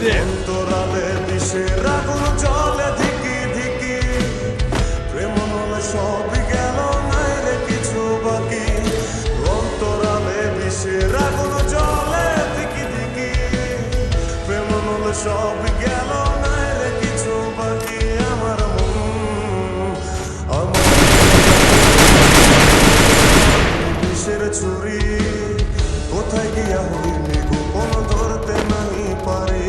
অন্তরালে বিষের আগুন জ্বলে ধিকি ধিকি, প্রেম হলে সব গেল নাই রে কিছু বাকি। অন্তরালে বিষের আগুন জ্বলে ধিকি ধিকি, প্রেম হলে সব গেল নাই রে কিছু বাকি। আমার আমার বিষের ছুরি কোথায় গিয়া হইলি গোপন ধরতে নাই পারি।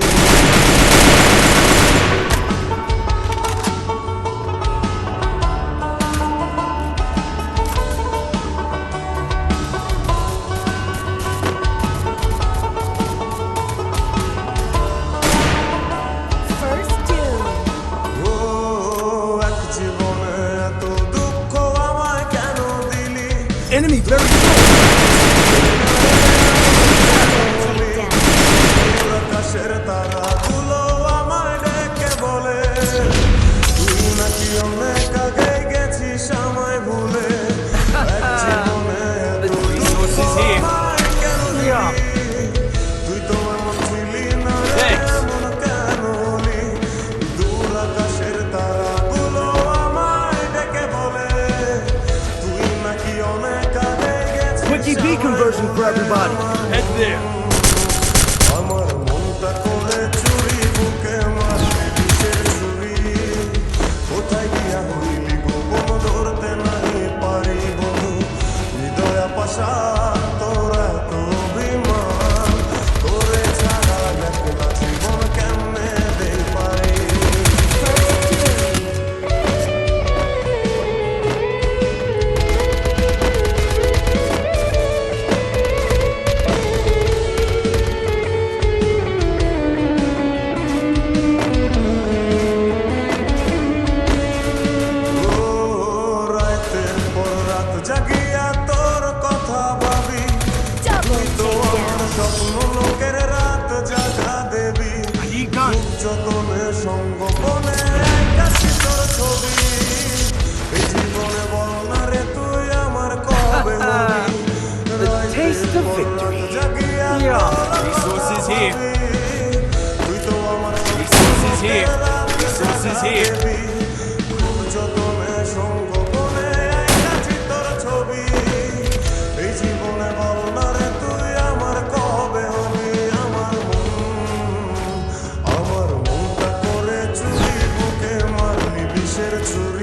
ও এক জীবনে এত দুঃখ আমায় কেন দিলি? Enemy very আকাশের তারাগুলো আমায় ডেকে বলে, তুই নাকি অনেক আগে গেছিস আমায় ভুলে। এক জীবনে এত দুঃখ আমায় কেন দিলি? তুই তো এমন ছিলি না রে, এমন কেন হলি? দূর আকাশের তারাগুলো আমায় ডেকে বলে, তুই নাকি অনেক আগে গেছিস Quickie B conversion for everybody. Head there. আমার মনটা করে চুরি বুকে মারলি বিষের ছুরি, কোথায় গিয়া হইলি গোপন ধরতে নাই পারি বন্ধু। হৃদয় পাশা তোরা এত অভিমান, তোরে ছাড়া একলা জীবন কেমনে দে পারি। রাতের পর রাত জাগিয়া তোর কথা ভাবি, তুই তো আমার স্বপ্ন লোকের রাত জাগা দেবী। Need gun. যতনে সঙ্গপনে কাছে তোর ছবি, এই জীবনে বল না রে তুই আমার কবে হবি। taste of রাতের পর victory. রাত জাগিয়া Yeah. তোর Resources কথা here. ভাবি, তুই তো আমার Resources here. রাত Resources জাগা here. দেবী। খুব যতনে সঙ্গপনে কাছে তোর ছবি, এই জীবনে বল না রে তুই আমার কবে হবি। আমার মনটা করে চুরি বুকে মারলি বিষের ছুরি।